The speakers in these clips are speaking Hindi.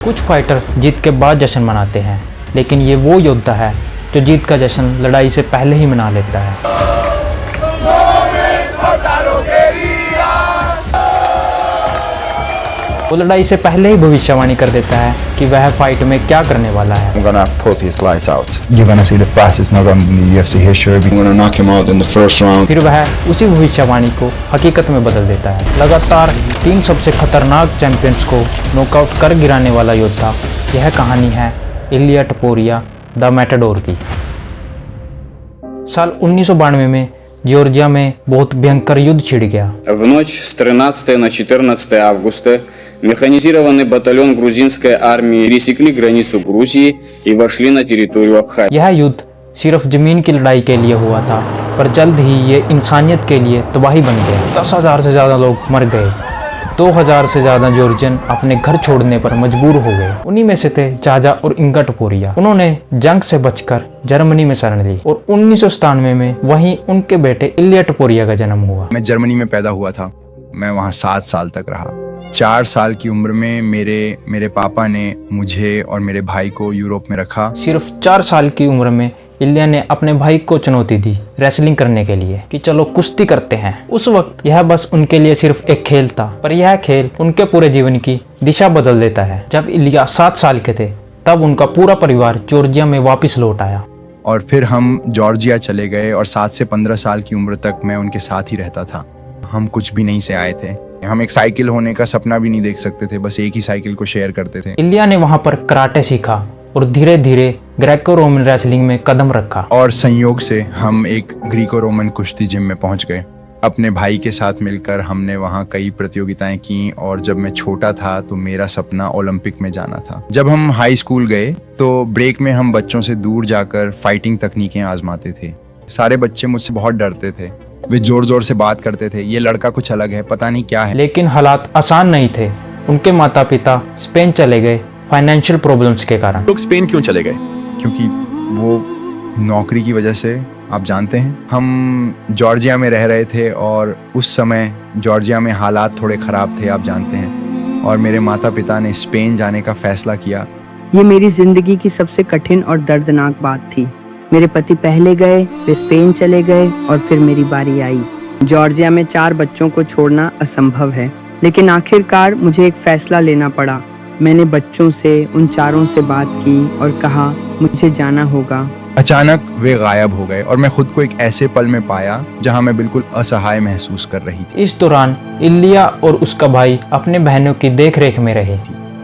कुछ फाइटर जीत के बाद जश्न मनाते हैं, लेकिन ये वो योद्धा है जो जीत का जश्न लड़ाई से पहले ही मना लेता है। वो लड़ाई से पहले ही भविष्यवाणी कर देता है कि वह फाइट में क्या करने वाला है। I'm gonna put his lights out. You're gonna see the fastest knockout in the UFC history. I'm gonna knock him out in the first round. फिर वह उसी भविष्यवाणी को हकीकत में बदल देता है। लगातार 3 सबसे खतरनाक चैंपियंस को नॉकआउट कर गिराने वाला योद्धा। यह कहानी है इलिया टपोरिया द मैटाडोर की। साल 1992 में जॉर्जिया में बहुत भयंकर युद्ध छिड़ गया। В ночь с 13 на 14 августа механизированный батальон грузинской армии пересекли границу Грузии и вошли на территорию Абхазии. यह युद्ध सिर्फ जमीन की लड़ाई के लिए हुआ था, पर जल्द ही ये इंसानियत के लिए तबाही बन गया। 10,000 से ज़्यादा लोग मर गए। 2,000 से ज़्यादा जॉर्जियन अपने घर छोड़ने पर मजबूर हो गए। उन्हीं में से थे जाजा और इंगा टपोरिया। उन्होंने जंग से बचकर जर्मनी में शरण ली और 1997 में वहीं उनके बेटे इलिया टपोरिया का जन्म हुआ। मैं जर्मनी में पैदा हुआ था। मैं वहाँ 7 साल तक रहा। 4 साल की उम्र में मेरे पापा ने मुझे और मेरे भाई को यूरोप में रखा। सिर्फ 4 साल की उम्र में इलिया ने अपने भाई को चुनौती दी रेसलिंग करने के लिए कि चलो कुश्ती करते हैं। उस वक्त यह बस उनके लिए सिर्फ एक खेल था, पर यह खेल उनके पूरे जीवन की दिशा बदल देता है। जब इलिया 7 साल के थे तब उनका पूरा परिवार जॉर्जिया में वापस लौट आया और फिर हम जॉर्जिया चले गए और 7 से 15 साल की उम्र तक मैं उनके साथ ही रहता था। हम कुछ भी नहीं से आए थे। हम एक साइकिल होने का सपना भी नहीं देख सकते थे, बस एक ही साइकिल को शेयर करते थे। इलिया ने वहाँ पर कराटे सीखा और धीरे धीरे ग्रेको रोमन रेसलिंग में कदम रखा। और संयोग से हम एक ग्रीको रोमन कुश्ती जिम में पहुंच गए। अपने भाई के साथ मिलकर हमने वहां कई प्रतियोगिताएं की और जब मैं छोटा था तो मेरा सपना ओलंपिक में जाना था। जब हम हाई स्कूल गए तो ब्रेक में हम बच्चों से दूर जाकर फाइटिंग तकनीकें आजमाते थे। सारे बच्चे मुझसे बहुत डरते थे। वे जोर जोर से बात करते थे, ये लड़का कुछ अलग है, पता नहीं क्या है। लेकिन हालात आसान नहीं थे। उनके माता पिता स्पेन चले गए फाइनेंशियल प्रॉब्लम्स के कारण। लोग स्पेन क्यों चले गए? क्योंकि वो नौकरी की वजह से, आप जानते हैं, हम जॉर्जिया में रह रहे थे और उस समय जॉर्जिया में हालात थोड़े ख़राब थे, आप जानते हैं। और मेरे माता पिता ने स्पेन जाने का फैसला किया। ये मेरी जिंदगी की सबसे कठिन और दर्दनाक बात थी। मेरे पति पहले गए, वे स्पेन चले गए और फिर मेरी बारी आई। जॉर्जिया में 4 बच्चों को छोड़ना असंभव है, लेकिन आखिरकार मुझे एक फैसला लेना पड़ा। मैंने बच्चों से, उन 4 से बात की और कहा मुझे जाना होगा। अचानक वे गायब हो गए और मैं खुद को एक ऐसे पल में पाया जहां मैं बिल्कुल असहाय महसूस कर रही थी। इस दौरान इलिया और उसका भाई अपने बहनों की देखरेख में रहे।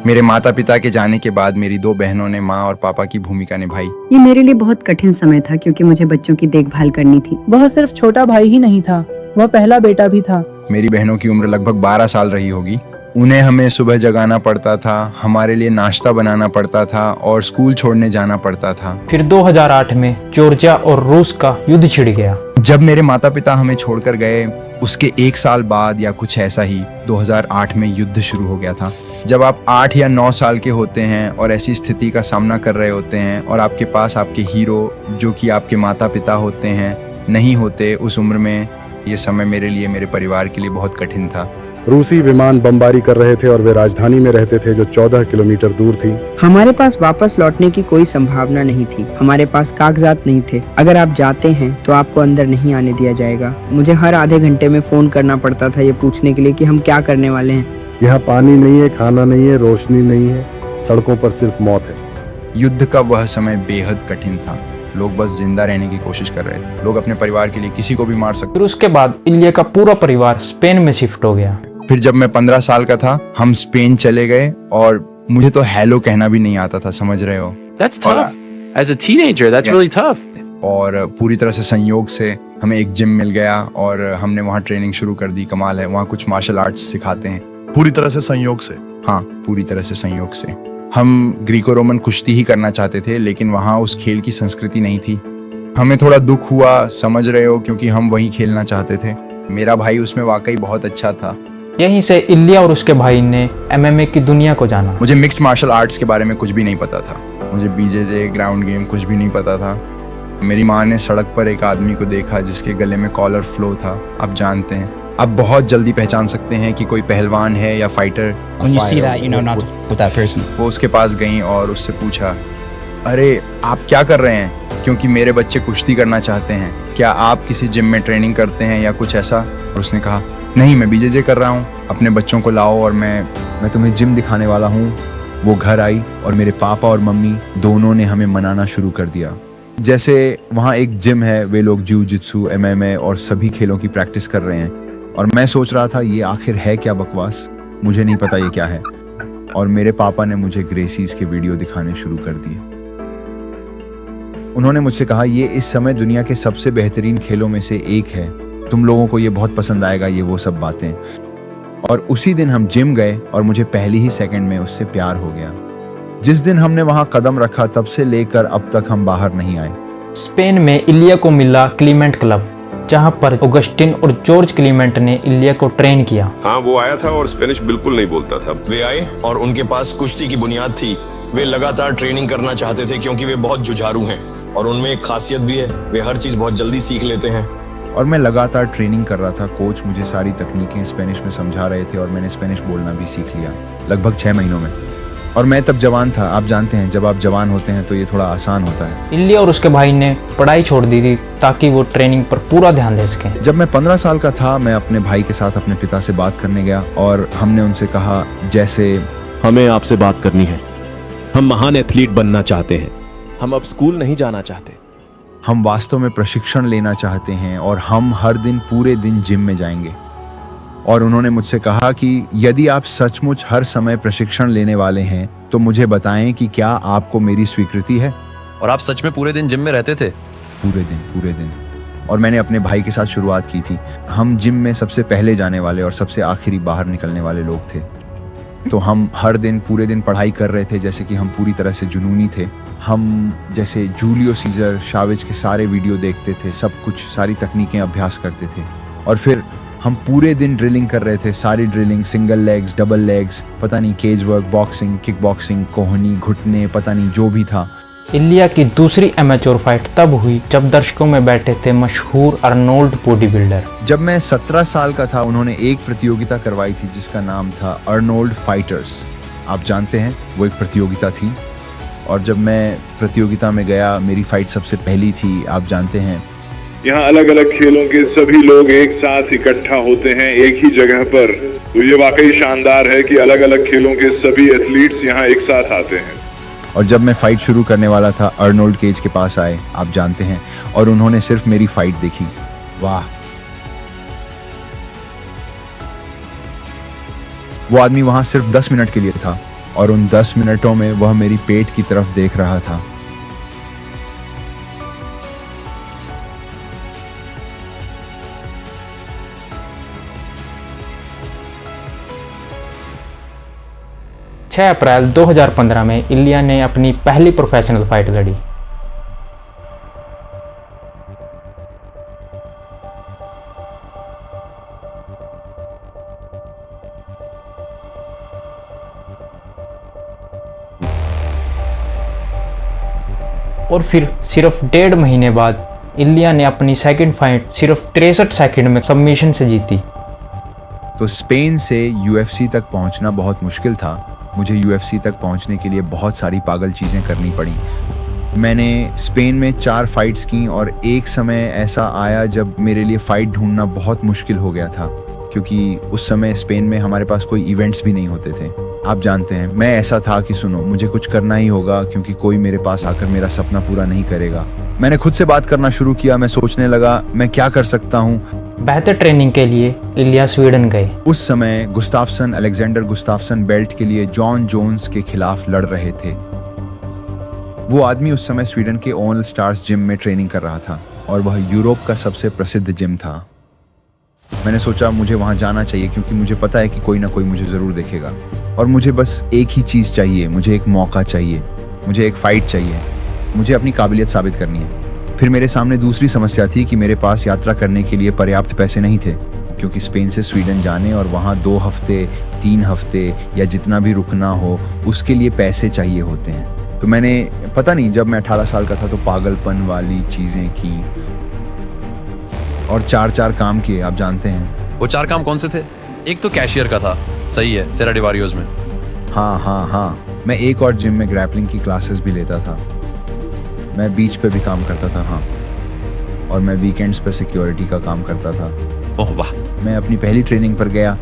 मेरे माता पिता के जाने के बाद मेरी 2 बहनों ने माँ और पापा की भूमिका निभाई। ये मेरे लिए बहुत कठिन समय था क्योंकि मुझे बच्चों की देखभाल करनी थी। वह सिर्फ छोटा भाई ही नहीं था, वह पहला बेटा भी था। मेरी बहनों की उम्र लगभग 12 साल रही होगी। उन्हें हमें सुबह जगाना पड़ता था, हमारे लिए नाश्ता बनाना पड़ता था और स्कूल छोड़ने जाना पड़ता था। फिर 2008 में जॉर्जिया और रूस का युद्ध छिड़ गया। जब मेरे माता पिता हमें छोड़कर गए उसके 1 साल बाद या कुछ ऐसा ही 2008 में युद्ध शुरू हो गया था। जब आप 8 या 9 साल के होते हैं और ऐसी स्थिति का सामना कर रहे होते हैं और आपके पास आपके हीरो जो कि आपके माता पिता होते हैं नहीं होते, उस उम्र में ये समय मेरे लिए, मेरे परिवार के लिए बहुत कठिन था। रूसी विमान बमबारी कर रहे थे और वे राजधानी में रहते थे जो 14 किलोमीटर दूर थी। हमारे पास वापस लौटने की कोई संभावना नहीं थी। हमारे पास कागजात नहीं थे। अगर आप जाते हैं तो आपको अंदर नहीं आने दिया जाएगा। मुझे हर आधे घंटे में फोन करना पड़ता था ये पूछने के लिए कि हम क्या करने वाले हैं। यहाँ पानी नहीं है, खाना नहीं है, रोशनी नहीं है, सड़कों पर सिर्फ मौत है। युद्ध का वह समय बेहद कठिन था। लोग बस जिंदा रहने की कोशिश कर रहे थे। लोग अपने परिवार के लिए किसी को भी मार सकते। फिर उसके बाद इलिया का पूरा परिवार स्पेन में शिफ्ट हो गया। फिर जब मैं 15 साल का था हम स्पेन चले गए और मुझे तो हेलो कहना भी नहीं आता था, समझ रहे हो। That's tough. As a teenager, that's really tough. और पूरी तरह से संयोग से हमें एक जिम मिल गया और हमने वहाँ ट्रेनिंग शुरू कर दी। कमाल है, वहाँ कुछ मार्शल आर्ट्स सिखाते हैं। पूरी तरह से संयोग से? हाँ, पूरी तरह से संयोग से। हम ग्रीको रोमन कुश्ती ही करना चाहते थे, लेकिन वहाँ उस खेल की संस्कृति नहीं थी। हमें थोड़ा दुख हुआ, समझ रहे हो, क्योंकि हम वही खेलना चाहते थे। मेरा भाई उसमें वाकई बहुत अच्छा था। यहीं से इलिया और उसके भाई ने MMA की दुनिया को जाना। मुझे मिक्स्ड मार्शल आर्ट्स के बारे में कुछ भी नहीं पता था। मुझे BJJ, ग्राउंड गेम कुछ भी नहीं पता था। मेरी माँ ने सड़क पर एक आदमी को देखा जिसके गले में कॉलर फ्लो था, आप जानते हैं। आप बहुत जल्दी पहचान सकते हैं कि कोई पहलवान है या fighter. When you see that, you know not to f with that person. वो उसके पास गई और उससे पूछा, अरे आप क्या कर रहे हैं, क्योंकि मेरे बच्चे कुश्ती करना चाहते हैं, क्या आप किसी जिम में ट्रेनिंग करते हैं या कुछ ऐसा। और उसने कहा, नहीं, मैं बीजेजे कर रहा हूँ, अपने बच्चों को लाओ और मैं तुम्हें जिम दिखाने वाला हूँ। वो घर आई और मेरे पापा और मम्मी दोनों ने हमें मनाना शुरू कर दिया। जैसे वहाँ एक जिम है, वे लोग जिu जित्सु, MMA और सभी खेलों की प्रैक्टिस कर रहे हैं। और मैं सोच रहा था ये आखिर है क्या बकवास, मुझे नहीं पता ये क्या है। और मेरे पापा ने मुझे ग्रेसीज के वीडियो दिखाने शुरू कर दिए। उन्होंने मुझसे कहा, ये इस समय दुनिया के सबसे बेहतरीन खेलों में से एक है, तुम लोगों को ये बहुत पसंद आएगा, ये वो सब बातें। और उसी दिन हम जिम गए और मुझे पहली ही सेकंड में उससे प्यार हो गया। जिस दिन हमने वहां कदम रखा तब से लेकर अब तक हम बाहर नहीं आए। स्पेन में इलिया को मिला क्लीमेंट क्लब, जहां पर ऑगस्टिन और जॉर्ज क्लीमेंट ने इलिया को ट्रेन किया। हाँ, वो आया था और स्पेनिश बिल्कुल नहीं बोलता था। वे आए और उनके पास कुश्ती की बुनियाद थी। वे लगातार ट्रेनिंग करना चाहते थे क्योंकि वे बहुत जुझारू हैं और उनमें एक खासियत भी है, वे हर चीज बहुत जल्दी सीख लेते हैं। और मैं लगातार ट्रेनिंग कर रहा था। कोच मुझे सारी तकनीकें स्पेनिश में समझा रहे थे और मैंने स्पेनिश बोलना भी सीख लिया लगभग 6 महीनों में। और मैं तब जवान था। आप जानते हैं, जब आप जवान होते हैं तो ये थोड़ा आसान होता है। इलिया और उसके भाई ने पढ़ाई छोड़ दी थी ताकि वो ट्रेनिंग पर पूरा ध्यान दे सकें। जब मैं 15 साल का था, मैं अपने भाई के साथ अपने पिता से बात करने गया और हमने उनसे कहा, जैसे हमें आपसे बात करनी है, हम महान एथलीट बनना चाहते हैं, हम अब स्कूल नहीं जाना चाहते, हम वास्तव में प्रशिक्षण लेना चाहते हैं और हम हर दिन पूरे दिन जिम में जाएंगे। और उन्होंने मुझसे कहा कि यदि आप सचमुच हर समय प्रशिक्षण लेने वाले हैं तो मुझे बताएं कि क्या आपको मेरी स्वीकृति है। और आप सच में पूरे दिन जिम में रहते थे? पूरे दिन। और मैंने अपने भाई के साथ शुरुआत की थी। हम जिम में सबसे पहले जाने वाले और सबसे आखिरी बाहर निकलने वाले लोग थे। तो हम हर दिन पूरे दिन पढ़ाई कर रहे थे, जैसे कि हम पूरी तरह से जुनूनी थे। हम जैसे जूलियो सीजर, शावेज के सारे वीडियो देखते थे, सब कुछ, सारी तकनीकें अभ्यास करते थे। और फिर हम पूरे दिन ड्रिलिंग कर रहे थे, सारी drilling, single legs, double legs, पता नहीं, cage work, boxing, kick boxing, कोहनी, घुटने, पता नहीं जो भी था। इलिया की दूसरी एमेच्योर फाइट तब हुई जब दर्शकों में बैठे थे मशहूर अर्नोल्ड बॉडी बिल्डर। जब मैं 17 साल का था, उन्होंने एक प्रतियोगिता करवाई थी जिसका नाम था अर्नोल्ड फाइटर्स। आप जानते हैं, वो एक प्रतियोगिता थी। और जब मैं प्रतियोगिता में गया, मेरी फाइट सबसे पहली थी। आप जानते हैं, यहाँ अलग अलग खेलों के सभी लोग एक साथ इकट्ठा होते हैं एक ही जगह पर। तो ये वाकई शानदार है कि अलग अलग खेलों के सभी एथलीट्स यहाँ एक साथ आते हैं। और जब मैं फाइट शुरू करने वाला था, अर्नोल्ड केज के पास आए, आप जानते हैं, और उन्होंने सिर्फ मेरी फाइट देखी। वाह, वो आदमी वहां सिर्फ 10 मिनट के लिए था और उन 10 मिनटों में वह मेरी पेट की तरफ देख रहा था। अप्रैल 2015 में इलिया ने अपनी पहली प्रोफेशनल फाइट लड़ी। और फिर सिर्फ 1.5 महीने बाद इलिया ने अपनी सेकंड फाइट सिर्फ 63 सेकंड में सबमिशन से जीती। तो स्पेन से UFC तक पहुंचना बहुत मुश्किल था। मुझे UFC तक पहुंचने के लिए बहुत सारी पागल चीज़ें करनी पड़ी। मैंने स्पेन में 4 फाइट्स की और एक समय ऐसा आया जब मेरे लिए फ़ाइट ढूंढना बहुत मुश्किल हो गया था, क्योंकि उस समय स्पेन में हमारे पास कोई इवेंट्स भी नहीं होते थे। आप जानते हैं, मैं ऐसा था कि सुनो, मुझे कुछ करना ही होगा क्योंकि कोई मेरे पास आकर मेरा सपना पूरा नहीं करेगा। मैंने खुद से बात करना शुरू किया। मैं सोचने लगा, मैं क्या कर सकता हूँ। बेहतर ट्रेनिंग के लिए इलिया स्वीडन गए। उस समय गुस्ताफसन, अलेक्जेंडर गुस्ताफसन बेल्ट के लिए जॉन जोन्स के खिलाफ लड़ रहे थे। वो आदमी उस समय स्वीडन के ऑल स्टार्स जिम में ट्रेनिंग कर रहा था और वह यूरोप का सबसे प्रसिद्ध जिम था। मैंने सोचा मुझे वहां जाना चाहिए क्योंकि मुझे पता है कि कोई ना कोई मुझे जरूर देखेगा और मुझे बस एक ही चीज चाहिए, मुझे एक मौका चाहिए, मुझे एक फाइट चाहिए, मुझे अपनी काबिलियत साबित करनी है। फिर मेरे सामने दूसरी समस्या थी कि मेरे पास यात्रा करने के लिए पर्याप्त पैसे नहीं थे, क्योंकि स्पेन से स्वीडन जाने और वहाँ 2 हफ्ते 3 हफ्ते या जितना भी रुकना हो उसके लिए पैसे चाहिए होते हैं। तो मैंने, पता नहीं, जब मैं 18 साल का था तो पागलपन वाली चीज़ें की और 4 काम किए। आप जानते हैं, वो 4 काम कौन से थे? एक तो कैशियर का था, सही है, सेरा डिवारियोज में। हाँ, मैं एक और जिम में ग्रैपलिंग की क्लासेस भी लेता था। मैं बीच पे भी काम करता था, हाँ। और मैं वीकेंड्स पर सिक्योरिटी का काम करता था। ओह वाह। मैं अपनी पहली ट्रेनिंग पर गया।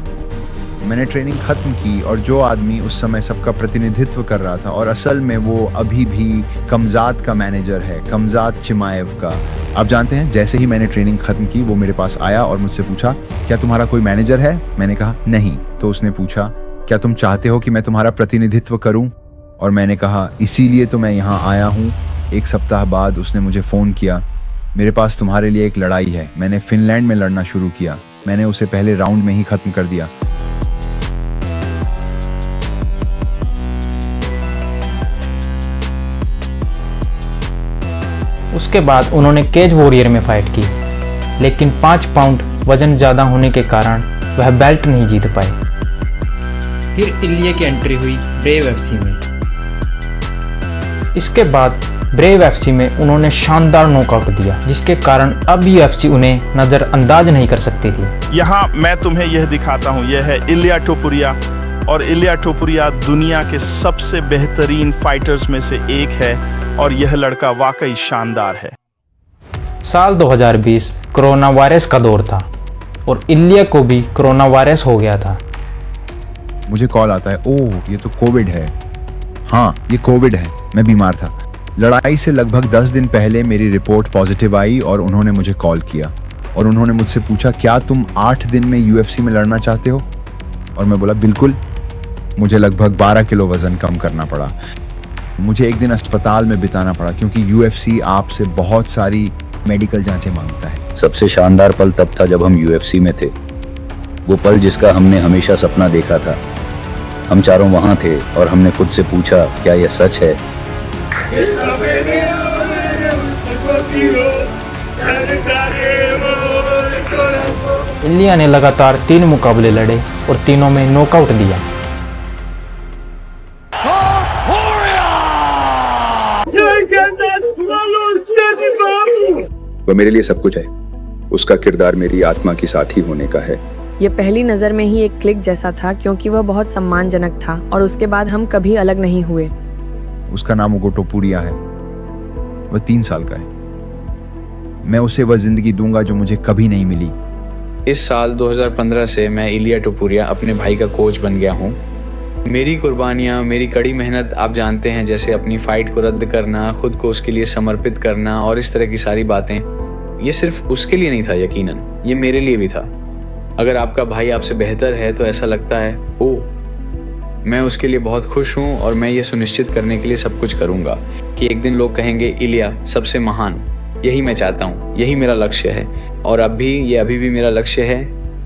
मैंने ट्रेनिंग खत्म की और जो आदमी उस समय सबका प्रतिनिधित्व कर रहा था, और असल में वो अभी भी कमजात का मैनेजर है, कमजात चिमाएव का। आप जानते हैं, जैसे ही मैंने ट्रेनिंग खत्म की वो मेरे पास आया और मुझसे पूछा, क्या तुम्हारा कोई मैनेजर है? मैंने कहा नहीं। तो उसने पूछा, क्या तुम चाहते हो कि मैं तुम्हारा प्रतिनिधित्व करूं? और मैंने कहा इसीलिए तो मैं यहाँ आया हूँ। 1 सप्ताह बाद उसने मुझे फ़ोन किया, मेरे पास तुम्हारे लिए एक लड़ाई है। मैंने फिनलैंड में लड़ना शुरू किया। मैंने उसे पहले राउंड में ही ख़त्म कर दिया। उसके बाद उन्होंने केज वॉरियर में फाइट की, लेकिन 5 पाउंड वजन ज़्यादा होने के कारण वह बेल्ट नहीं जीत पाए। फिर इलिया की एंट्री हुई ब्रेव एफसी में। इसके बाद ब्रेव एफसी में उन्होंने शानदार नॉकआउट दिया, जिसके कारण अब यूएफसी उन्हें नज़रअंदाज नहीं कर सकती थी। यहाँ मैं तुम्हें यह दिखाता हूँ, यह है इलिया टोपुरिया, और इलिया टोपुरिया दुनिया के सबसे बेहतरीन फाइटर्स में से एक है, और यह लड़का वाकई शानदार है। साल 2020 कोरोना वायरस का दौर था और इलिया को भी कोरोना वायरस हो गया था। मुझे कॉल आता है, ओह ये तो कोविड है। हाँ, ये कोविड है, मैं बीमार था। लड़ाई से लगभग 10 दिन पहले मेरी रिपोर्ट पॉजिटिव आई और उन्होंने मुझे कॉल किया और उन्होंने मुझसे पूछा, क्या तुम 8 दिन में यूएफसी में लड़ना चाहते हो? और मैं बोला बिल्कुल। मुझे लगभग 12 किलो वजन कम करना पड़ा। मुझे एक दिन अस्पताल में बिताना पड़ा क्योंकि यूएफसी आपसे बहुत सारी मेडिकल जांचें मांगता है। सबसे शानदार पल तब था जब हम यूएफसी में थे, वो पल जिसका हमने हमेशा सपना देखा था। हम चारों वहां थे और हमने खुद से पूछा, क्या यह सच है? इलिया ने लगातार 3 मुकाबले लड़े और तीनों में नॉकआउट दिया। वह मेरे लिए सब कुछ है। उसका किरदार मेरी आत्मा की साथी होने का है। ये पहली नजर में ही एक क्लिक जैसा था, क्योंकि वह बहुत सम्मानजनक था और उसके बाद हम कभी अलग नहीं हुए। उसका नाम उगो टोपुरिया है। वह 3 साल का है। मैं उसे वह जिंदगी दूंगा जो मुझे कभी नहीं मिली। इस साल 2015 से मैं इलिया टोपुरिया अपने भाई का कोच बन गया हूँ। मेरी कुर्बानियाँ, मेरी कड़ी मेहनत आप जानते हैं, जैसे अपनी फ़ाइट को रद्द करना, खुद को उसके लिए समर्पित करना और इस तरह की सारी बातें, ये सिर्फ उसके लिए नहीं था, यकीनन ये मेरे लिए भी था। अगर आपका भाई आपसे बेहतर है तो ऐसा लगता है, ओह मैं उसके लिए बहुत खुश हूँ और मैं ये सुनिश्चित करने के लिए सब कुछ करूँगा कि एक दिन लोग कहेंगे इलिया सबसे महान। यही मैं चाहता हूँ, यही मेरा लक्ष्य है और अभी भी मेरा लक्ष्य है।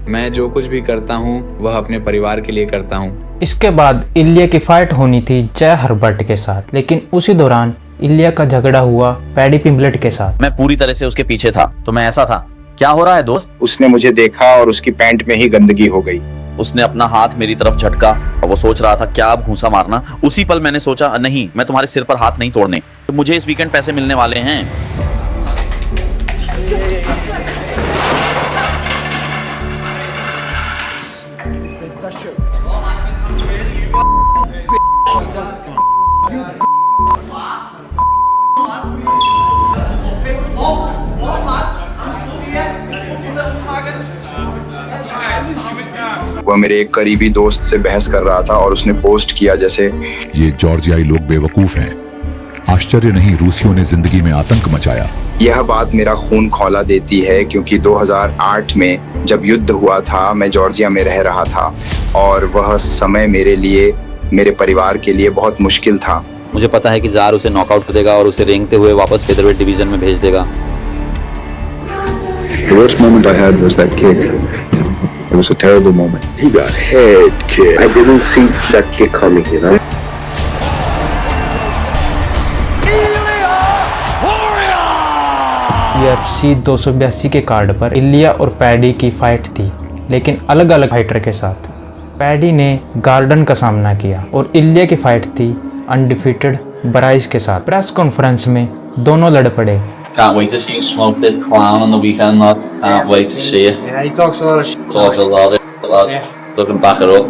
मैं जो कुछ भी करता हूँ वह अपने परिवार के लिए करता हूँ। इसके बाद इलिया की फाइट होनी थी जय हर्बर्ट के साथ, लेकिन उसी दौरान इलिया का झगड़ा हुआ पैडी पिम्बलेट के साथ। मैं पूरी तरह से उसके पीछे था, तो मैं ऐसा था, क्या हो रहा है दोस्त? उसने मुझे देखा और उसकी पैंट में ही गंदगी हो गई। उसने अपना हाथ मेरी तरफ झटका और वो सोच रहा था क्या अब घूंसा मारना। उसी पल मैंने सोचा, नहीं, मैं तुम्हारे सिर पर हाथ नहीं तोड़ने। तो मुझे इस वीकेंड पैसे मिलने वाले हैं। वह मेरे एक करीबी दोस्त से बहस कर रहा था और उसने पोस्ट किया जैसे, ये जॉर्जियाई लोग बेवकूफ हैं। आश्चर्य नहीं, रूसियों ने जिंदगी में आतंक मचाया। यह बात मेरा खून खौला देती है क्योंकि 2008 में जब युद्ध हुआ था मैं जॉर्जिया में रह रहा था और वह समय मेरे लिए, मेरे परिवार के लिए बहुत मुश्किल था। मुझे पता है कि जार उसे नॉकआउट कर देगा और उसे रेंगते हुए वापस फेदरवेट डिवीजन में भेज देगा। The worst moment I had was that kick. It was a terrible moment. He got head kicked. I didn't see that kick coming, you know. UFC 282 के कार्ड पर इलिया और पैडी की फाइट थी, लेकिन अलग अलग फाइटर के साथ। पैडी ने गार्डन का सामना किया और इलिया की फाइट थी अनडिफीटेड ब्राइस के साथ। प्रेस कॉन्फ्रेंस में दोनों लड़ पड़े। Can't wait to see Smoke this clown on the weekend, lad. Can't wait to see it. Yeah, he talks a lot of shit. Talks a lot of shit, lad. Yeah. Looking back it up.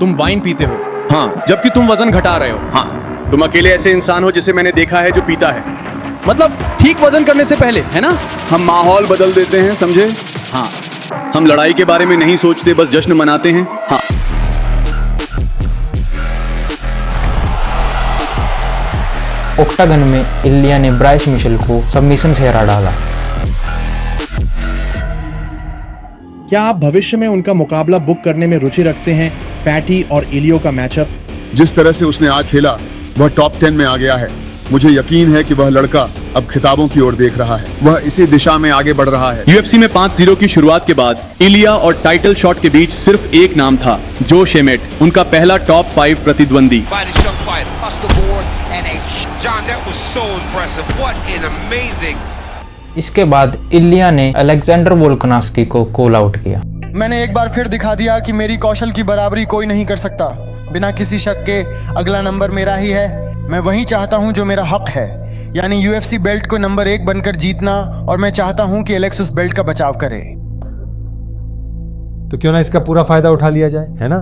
तुम वाइन पीते हो, हाँ, जबकि तुम वजन घटा रहे हो। हाँ, तुम अकेले ऐसे इंसान हो जिसे मैंने देखा है जो पीता है, मतलब ठीक वजन करने से पहले, है ना? हम माहौल बदल देते हैं, समझे? हाँ, हम लड़ाई के बारे में नहीं सोचते, बस जश्न मनाते हैं। हाँ। ओक्टागन में इलिया ने ब्राइस मिशेल को सबमिशन से हरा डाला। क्या आप भविष्य में उनका मुकाबला बुक करने में रुचि रखते हैं? पैटी और इलियो का मैचअप जिस तरह से उसने आज खेला वह टॉप 10 में आ गया है। मुझे यकीन है कि वह लड़का अब खिताबों की ओर देख रहा है, वह इसी दिशा में आगे बढ़ रहा है। UFC में 5-0 की शुरुआत के बाद इलिया और टाइटल शॉट के बीच सिर्फ एक नाम था, जो शेमेट, उनका पहला टॉप 5 प्रतिद्वंदी। इसके बाद इलिया ने अलेक्जेंडर वोल्कानस्की को कॉल आउट किया। मैंने एक बार फिर दिखा दिया कि मेरी कौशल की बराबरी कोई नहीं कर सकता। बिना किसी शक के अगला नंबर मेरा ही है। मैं वही चाहता हूं जो मेरा हक है, यानी UFC बेल्ट को नंबर 1 बनकर जीतना, और मैं चाहता हूं कि एलेक्स उस बेल्ट का बचाव करे। तो क्यों ना इसका पूरा फायदा उठा लिया जाए, है ना?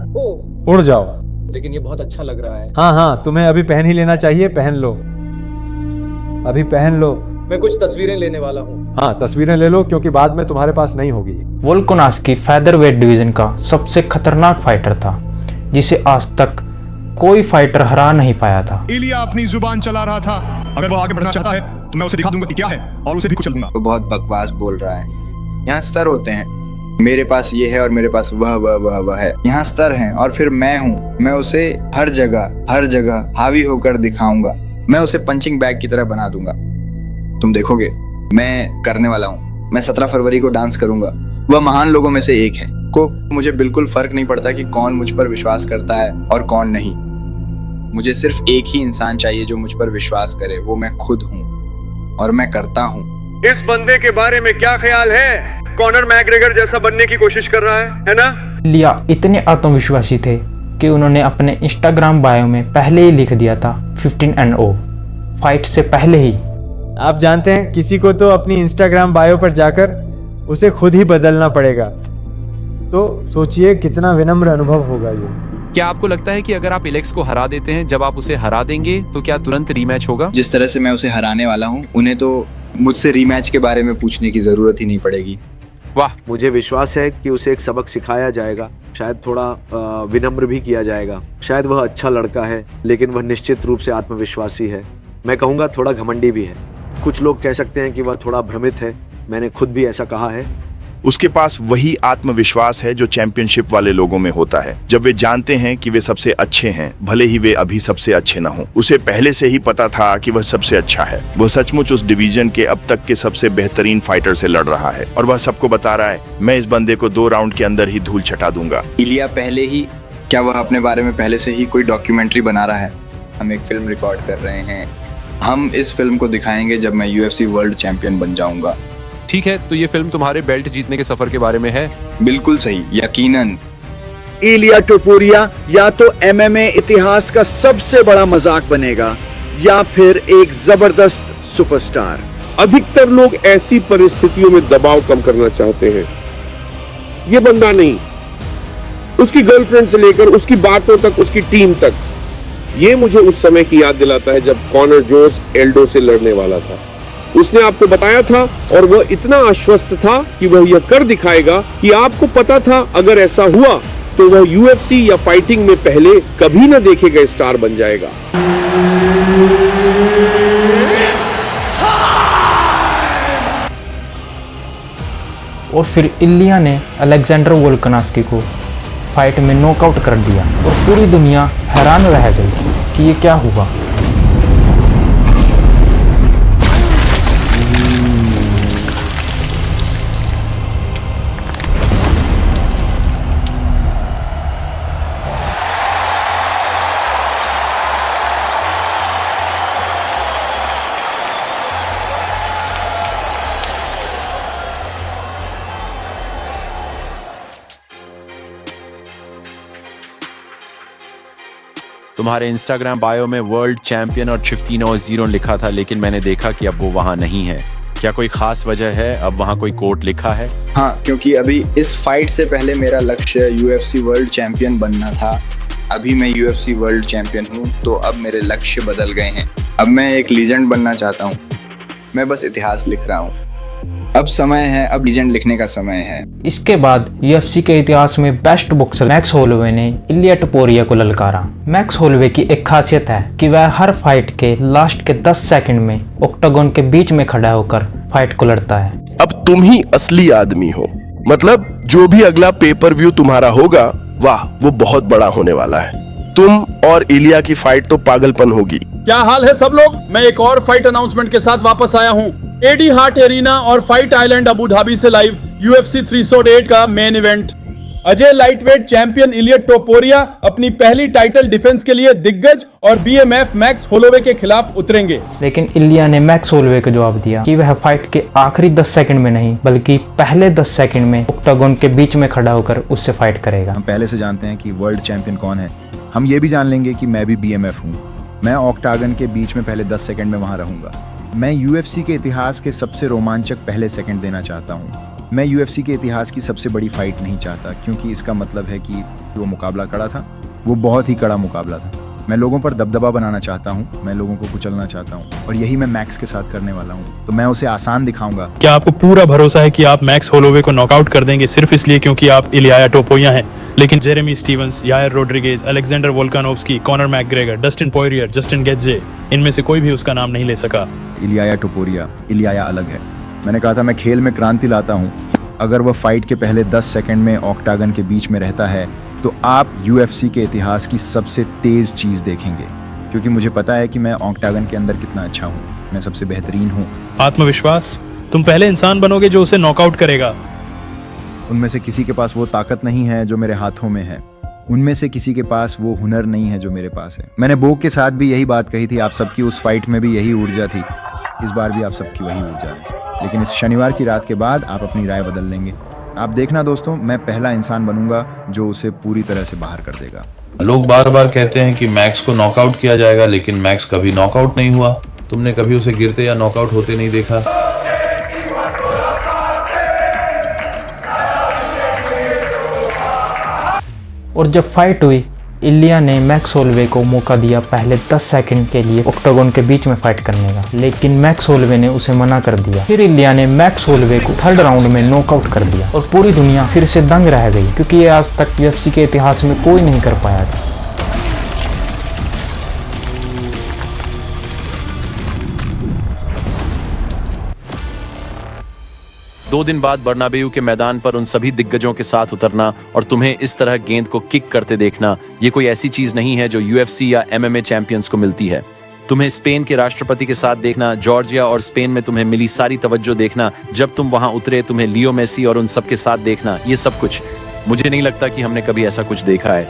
उड़ जाओ। लेकिन ये बहुत अच्छा लग रहा है। हाँ, तुम्हें अभी पहन ही लेना चाहिए, पहन लो, अभी पहन लो। मैं कुछ तस्वीरें लेने वाला हूँ। हाँ, तस्वीरें ले लो, क्योंकि बाद में तुम्हारे पास नहीं होगी। वोल्कानस्की फेदरवेट डिवीजन का सबसे खतरनाक फाइटर था, जिसे आज तक कोई फाइटर हरा नहीं पाया था। इलिया अपनी जुबान चला रहा था। अगर वो आगे बढ़ना चाहता है तो मैं उसे दिखा दूंगा कि क्या है, और उसे भी कुचल दूंगा। वो बहुत बकवास बोल रहा है। यहाँ स्तर होते हैं, मेरे पास ये है और मेरे पास वह है। यहाँ स्तर हैं और फिर मैं हूँ। मैं उसे हर जगह हावी होकर दिखाऊंगा। मैं उसे पंचिंग बैग की तरह बना दूंगा। तुम देखोगे, मैं करने वाला हूँ। मैं 17 फरवरी को डांस करूंगा। वह महान लोगों में से एक है। को मुझे बिल्कुल फर्क नहीं पड़ता कि कौन मुझ पर विश्वास करता है और कौन नहीं। मुझे सिर्फ एक ही इंसान चाहिए जो मुझ पर विश्वास करे, वो मैं खुद हूँ, और मैं करता हूँ। इस बंदे के बारे में क्या ख्याल है? कॉनर मैकग्रेगर जैसा बनने की कोशिश कर रहा है ना? इलिया इतने आत्मविश्वासी थे कि उन्होंने अपने इंस्टाग्राम बायो में पहले ही लिख दिया था 15-0 फाइट से पहले ही। आप जानते हैं, किसी को तो अपनी इंस्टाग्राम बायो पर जाकर उसे खुद ही बदलना पड़ेगा। तो सोचिए कितना विनम्र अनुभव होगा ये। क्या आपको लगता है कि अगर आप एलेक्स को हरा देते हैं, जब आप उसे हरा देंगे तो क्या तुरंत रीमैच होगा? जिस तरह से मैं उसे हराने वाला हूँ, उन्हें तो मुझसे रीमैच के बारे में पूछने की जरूरत ही नहीं पड़ेगी। वाह, मुझे विश्वास है कि उसे एक सबक सिखाया जाएगा, शायद थोड़ा विनम्र भी किया जाएगा। शायद वह अच्छा लड़का है, लेकिन वह निश्चित रूप से आत्मविश्वासी है। मैं कहूँगा थोड़ा घमंडी भी है। कुछ लोग कह सकते हैं कि वह थोड़ा भ्रमित है, मैंने खुद भी ऐसा कहा है। उसके पास वही आत्मविश्वास है जो चैंपियनशिप वाले लोगों में होता है, जब वे जानते हैं कि वे सबसे अच्छे हैं, भले ही वे अभी सबसे अच्छे न हों। उसे पहले से ही पता था कि वह सबसे अच्छा है। वह सचमुच उस डिवीजन के अब तक के सबसे बेहतरीन फाइटर से लड़ रहा है, और वह सबको बता रहा है, मैं इस बंदे को 2 राउंड के अंदर ही धूल चटा दूंगा। इलिया पहले ही, क्या वह अपने बारे में पहले से ही कोई डॉक्यूमेंट्री बना रहा है? हम एक फिल्म रिकॉर्ड कर रहे हैं। हम इस फिल्म को दिखाएंगे जब मैं UFC वर्ल्ड चैंपियन बन जाऊंगा। ठीक है, तो ये फिल्म तुम्हारे बेल्ट जीतने के सफर के बारे में है? बिल्कुल सही, यकीनन। इलिया टोपुरिया या तो MMA इतिहास का सबसे बड़ा मजाक बनेगा, या फिर एक जबरदस्त सुपरस्टार। अधिकतर लोग ऐसी परिस्थितियों में दबाव कम करना चाहते हैं। ये बंदा नहीं, उसकी गर्लफ्रेंड से लेकर उसकी बातों तक, उसकी टीम तक, ये मुझे उस समय की याद दिलाता है जब कॉनर जोस एल्डो से लड़ने वाला था। उसने आपको बताया था, और वह इतना आश्वस्त था कि वह यह कर दिखाएगा कि आपको पता था अगर ऐसा हुआ तो वह UFC या फाइटिंग में पहले कभी न देखे गए स्टार बन जाएगा। और फिर इलिया ने अलेक्जेंडर वोल्कानस्की को फाइट में नॉकआउट कर दिया, और पूरी दुनिया हैरान रह गई कि ये क्या हुआ। तुम्हारे इंस्टाग्राम बायो में वर्ल्ड चैंपियन और 15-0 लिखा था, लेकिन मैंने देखा कि अब वो वहाँ नहीं है। क्या कोई खास वजह है अब वहाँ कोई कोट लिखा है? हाँ, क्योंकि अभी इस फाइट से पहले मेरा लक्ष्य UFC वर्ल्ड चैंपियन बनना था। अभी मैं UFC वर्ल्ड चैंपियन हूँ, तो अब मेरे लक्ष्य बदल गए हैं। अब मैं एक लीजेंड बनना चाहता हूँ। मैं बस इतिहास लिख रहा हूँ। अब समय है, अब लीजेंड लिखने का समय है। इसके बाद UFC के इतिहास में बेस्ट बॉक्सर मैक्स होलोवे ने इलिया टोपुरिया को ललकारा। मैक्स होलोवे की एक खासियत है कि वह हर फाइट के लास्ट के 10 सेकंड में ऑक्टागोन के बीच में खड़ा होकर फाइट को लड़ता है। अब तुम ही असली आदमी हो, मतलब जो भी अगला पेपर व्यू तुम्हारा होगा, वाह, वो बहुत बड़ा होने वाला है। तुम और इलिया की फाइट तो पागलपन होगी। क्या हाल है सब लोग? मैं एक और फाइट अनाउंसमेंट के साथ वापस आया हूँ। एडी हार्ट एरिना और फाइट आइलैंड अबू धाबी से लाइव UFC 308 का मेन इवेंट। अजय लाइटवेट चैंपियन इलिया टोपुरिया अपनी पहली टाइटल डिफेंस के लिए दिग्गज और BMF मैक्स होलोवे के खिलाफ उतरेंगे। लेकिन इलिया ने मैक्स होलोवे को जवाब दिया कि वह फाइट के आखिरी 10 सेकंड में नहीं, बल्कि पहले 10 सेकंड में ऑक्टागोन के बीच में खड़ा होकर उससे फाइट करेगा। हम पहले से जानते हैं कि वर्ल्ड चैंपियन कौन है। हम ये भी जान लेंगे कि मैं भी BMF हूँ। मैं ऑक्टागन के बीच में पहले 10 सेकंड में वहाँ रहूँगा। मैं UFC के इतिहास के सबसे रोमांचक पहले सेकंड देना चाहता हूँ। मैं UFC के इतिहास की सबसे बड़ी फाइट नहीं चाहता, क्योंकि इसका मतलब है कि वो मुकाबला कड़ा था, वो बहुत ही कड़ा मुकाबला था। मैं लोगों पर दबदबा बनाना चाहता हूँ, मैं लोगों को कुचलना चाहता हूँ, और यही मैं मैक्स के साथ करने वाला हूँ। तो मैं उसे आसान दिखाऊंगा। क्या आपको पूरा भरोसा है कि आप मैक्स होलोवे को नॉकआउट कर देंगे सिर्फ इसलिए क्योंकि आप इलिया टोपुरिया हैं, लेकिन Jeremy Stephens, Yair Rodriguez, Alexander Volkanovski, Conor McGregor, Dustin Poirier, Justin Gaethje, इनमें से कोई भी उसका नाम नहीं ले सका? इलिया टोपुरिया, इलिया अलग है। मैंने कहा था मैं खेल में क्रांति लाता हूँ। अगर वह फाइट के पहले 10 सेकंड में ऑक्टागन के बीच में रहता है, तो आप UFC के इतिहास की सबसे तेज चीज देखेंगे, क्योंकि मुझे पता है कि मैं ऑक्टागन के अंदर कितना अच्छा हूँ। मैं सबसे बेहतरीन हूँ। आत्मविश्वास, तुम पहले इंसान बनोगे जो उसे नॉकआउट करेगा। उनमें से किसी के पास वो ताकत नहीं है जो मेरे हाथों में है। उनमें से किसी के पास वो हुनर नहीं है जो मेरे पास है। मैंने बोक के साथ भी यही बात कही थी। आप सबकी उस फाइट में भी यही ऊर्जा थी। इस बार भी आप सबकी वही ऊर्जा है, लेकिन इस शनिवार की रात के बाद आप अपनी राय बदल लेंगे। आप देखना दोस्तों, मैं पहला इंसान बनूंगा जो उसे पूरी तरह से बाहर कर देगा। लोग बार बार कहते हैं कि मैक्स को नॉकआउट किया जाएगा, लेकिन मैक्स कभी नॉकआउट नहीं हुआ। तुमने कभी उसे गिरते या नॉकआउट होते नहीं देखा। और जब फाइट हुई, इलिया ने मैक्स होलोवे को मौका दिया पहले 10 सेकंड के लिए ऑक्टागोन के बीच में फाइट करने का, लेकिन मैक्स होलोवे ने उसे मना कर दिया। फिर इलिया ने मैक्स होलोवे को थर्ड राउंड में नॉकआउट कर दिया और पूरी दुनिया फिर से दंग रह गई, क्योंकि ये आज तक UFC के इतिहास में कोई नहीं कर पाया था। दो दिन बाद बर्नाबेयू के मैदान पर उन सभी दिग्गजों के साथ उतरना और तुम्हें इस तरह गेंद को किक करते देखना, ये कोई ऐसी चीज नहीं है जो UFC या MMA चैंपियंस को मिलती है। तुम्हें स्पेन के राष्ट्रपति के साथ देखना, जॉर्जिया और स्पेन में तुम्हें मिली सारी तवज्जो देखना, जब तुम वहां उतरे तुम्हें लियो मेसी और उन सब के साथ देखना, ये सब कुछ, मुझे नहीं लगता कि हमने कभी ऐसा कुछ देखा है।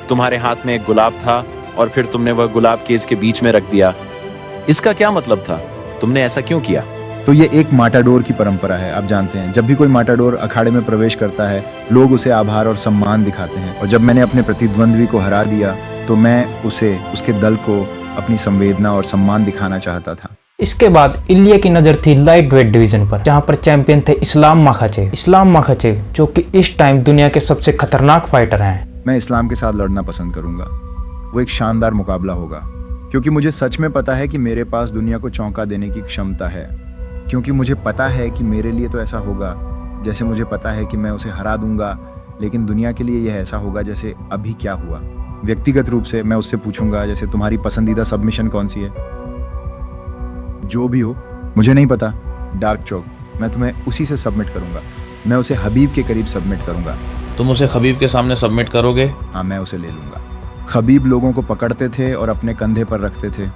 तुम्हारे हाथ में एक गुलाब था और फिर तुमने वह गुलाब केस के बीच में रख दिया। इसका क्या मतलब था? तुमने ऐसा क्यों किया? तो ये एक माटाडोर की परंपरा है। आप जानते हैं, जब भी कोई माटाडोर अखाड़े में प्रवेश करता है, लोग उसे आभार और सम्मान दिखाते हैं। और जब मैंने अपने प्रतिद्वंद्वी को हरा दिया, तो मैं उसे, उसके दल को अपनी संवेदना और सम्मान दिखाना चाहता था। इसके बाद इलिया की नज़र थी लाइट वेट डिवीजन पर, जहां पर चैंपियन थे इस्लाम माखाचेव। इस्लाम माखाचेव जो कि इस टाइम दुनिया के सबसे खतरनाक फाइटर हैं। मैं इस्लाम के साथ लड़ना पसंद करूंगा। वो एक शानदार मुकाबला होगा, क्योंकि मुझे सच में पता है कि मेरे पास दुनिया को चौंका देने की क्षमता है। क्योंकि मुझे पता है कि मेरे लिए तो ऐसा होगा जैसे मुझे पता है कि मैं उसे हरा दूंगा, लेकिन दुनिया के लिए यह ऐसा होगा जैसे अभी क्या हुआ। व्यक्तिगत रूप से मैं उससे पूछूंगा, जैसे तुम्हारी पसंदीदा सबमिशन कौन सी है? जो भी हो, मुझे नहीं पता। डार्क चौक, मैं तुम्हें उसी से सबमिट करूंगा। मैं उसे हबीब के करीब सबमिट करूंगा। तुम उसे खबीब के सामने सबमिट करोगे? हाँ, मैं उसे ले लूंगा। खबीब लोगों को पकड़ते थे और अपने कंधे पर रखते थे,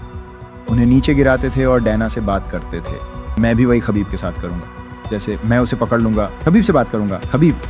उन्हें नीचे गिराते थे और डैना से बात करते थे। मैं भी वही खबीब के साथ करूंगा। जैसे मैं उसे पकड़ लूंगा, खबीब से बात करूंगा, खबीब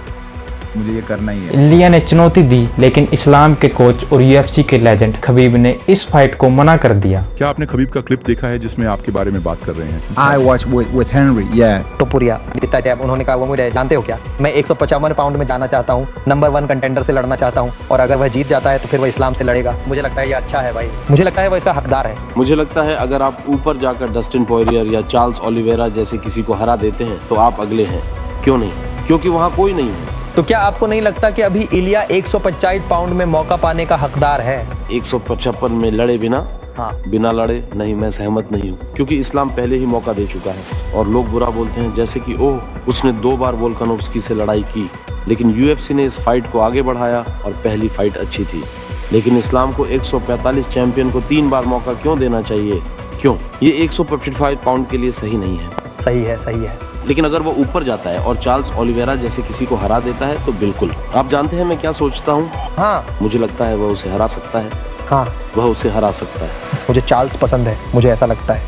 मुझे ये करना ही है। इलिया ने चुनौती दी, लेकिन इस्लाम के कोच और यूएफसी के लेजेंड खबीब ने इस फाइट को मना कर दिया। क्या आपने खबीब का क्लिप देखा है जिसमें आपके बारे में बात कर रहे हैं? I watched with Henry, yeah. टोपुरिया जितना टाइम उन्होंने कहा वो मुझे जानते हो क्या, मैं 155 पाउंड में जाना चाहता हूँ, नंबर 1 कंटेंडर से लड़ना चाहता हूँ, और अगर वह जीत जाता है तो फिर वह इस्लाम से लड़ेगा। मुझे लगता है ये अच्छा है भाई, मुझे लगता है वह इसका हकदार है। मुझे लगता है अगर आप ऊपर जाकर डस्टिन पॉयरियर या चार्ल्स ओलिवेरा जैसे किसी को हरा देते हैं तो आप अगले हैं। क्यों नहीं? क्योंकि वहाँ कोई नहीं है। तो क्या आपको नहीं लगता कि अभी इलिया 125 पाउंड में मौका पाने का हकदार है? 155 में लड़े बिना? हाँ। बिना लड़े नहीं, मैं सहमत नहीं हूँ, क्योंकि इस्लाम पहले ही मौका दे चुका है। और लोग बुरा बोलते हैं जैसे कि ओह उसने 2 बार वोल्कानोव्स्की से लड़ाई की, लेकिन यूएफसी ने इस फाइट को आगे बढ़ाया और पहली फाइट अच्छी थी। लेकिन इस्लाम को 145 चैंपियन को 3 बार मौका क्यों देना चाहिए? क्यों? ये 155 पाउंड के लिए सही नहीं है। सही है, सही है। लेकिन अगर वो ऊपर जाता है और चार्ल्स ओलिवेरा जैसे किसी को हरा देता है तो बिल्कुल। आप जानते हैं मैं क्या सोचता हूँ? हाँ। मुझे लगता है वह उसे हरा सकता है। हाँ। वह उसे हरा सकता है। मुझे चार्ल्स पसंद है, मुझे ऐसा लगता है।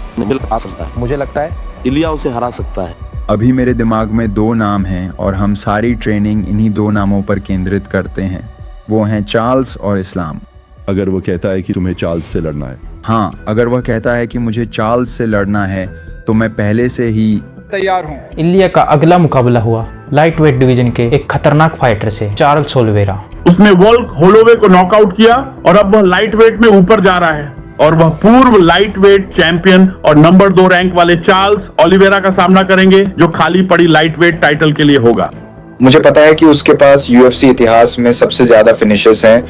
मुझे लगता है इलिया उसे हरा सकता है। अभी मेरे दिमाग में 2 नाम हैं और हम सारी ट्रेनिंग इन्हीं 2 नामों पर केंद्रित करते हैं, वो हैं चार्ल्स और इस्लाम। अगर वो कहता है कि तुम्हें चार्ल्स से लड़ना है? हाँ, अगर वह कहता है कि मुझे चार्ल्स से लड़ना है तो मैं पहले से ही तैयार हूँ। इलिया का अगला मुकाबला हुआ लाइट वेट डिवीजन के एक खतरनाक फाइटर से, चार्ल्स ओलिवेरा। उसने वोल्क होलोवे को नॉकआउट किया और अब वह लाइट वेट में ऊपर जा रहा है और वह पूर्व लाइट वेट चैंपियन और नंबर 2 रैंक वाले चार्ल्स ओलिवेरा का सामना करेंगे, जो खाली पड़ी लाइट वेट टाइटल के लिए होगा। मुझे पता है कि उसके पास यूएफसी इतिहास में सबसे ज्यादा फिनिशेस हैं,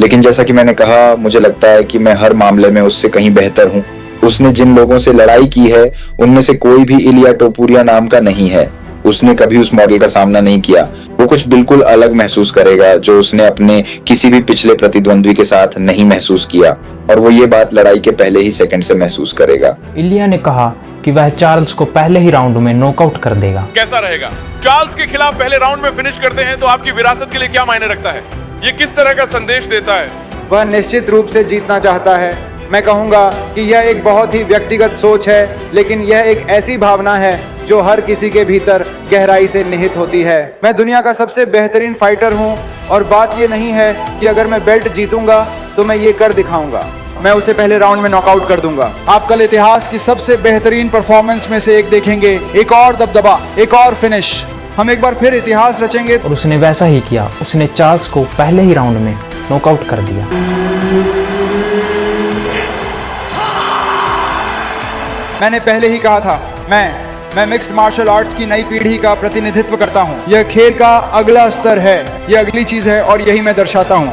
लेकिन जैसा कि मैंने कहा, मुझे लगता है कि मैं हर मामले में उससे कहीं बेहतर हूँ। उसने जिन लोगों से लड़ाई की है उनमें से कोई भी इलिया टोपुरिया नाम का नहीं है। उसने कभी उस मॉडल का सामना नहीं किया। वो कुछ बिल्कुल अलग महसूस करेगा जो उसने अपने किसी भी पिछले प्रतिद्वंद्वी के साथ नहीं महसूस किया, और वो ये बात लड़ाई के पहले ही सेकंड से महसूस करेगा। इलिया ने कहा कि वह चार्ल्स को पहले ही राउंड में नॉकआउट कर देगा। कैसा रहेगा? चार्ल्स के खिलाफ पहले राउंड में फिनिश करते हैं तो आपकी विरासत के लिए क्या मायने रखता है? ये किस तरह का संदेश देता है? वह निश्चित रूप से जीतना चाहता है। मैं कहूंगा कि यह एक बहुत ही व्यक्तिगत सोच है, लेकिन यह एक ऐसी भावना है जो हर किसी के भीतर गहराई से निहित होती है। मैं दुनिया का सबसे बेहतरीन फाइटर हूं, और बात ये नहीं है कि अगर मैं बेल्ट जीतूंगा तो मैं ये कर दिखाऊंगा। मैं उसे पहले राउंड में नॉकआउट कर दूंगा। आप कल इतिहास की सबसे बेहतरीन परफॉर्मेंस में से एक देखेंगे, एक और दबदबा, एक और फिनिश। हम एक बार फिर इतिहास रचेंगे। और उसने वैसा ही किया। उसने चार्ल्स को पहले ही राउंड में नॉकआउट कर दिया। मैंने पहले ही कहा था, मैं मिक्स्ड मार्शल आर्ट्स की नई पीढ़ी का प्रतिनिधित्व करता हूं। यह खेल का अगला स्तर है, यह अगली चीज है, और यही मैं दर्शाता हूं।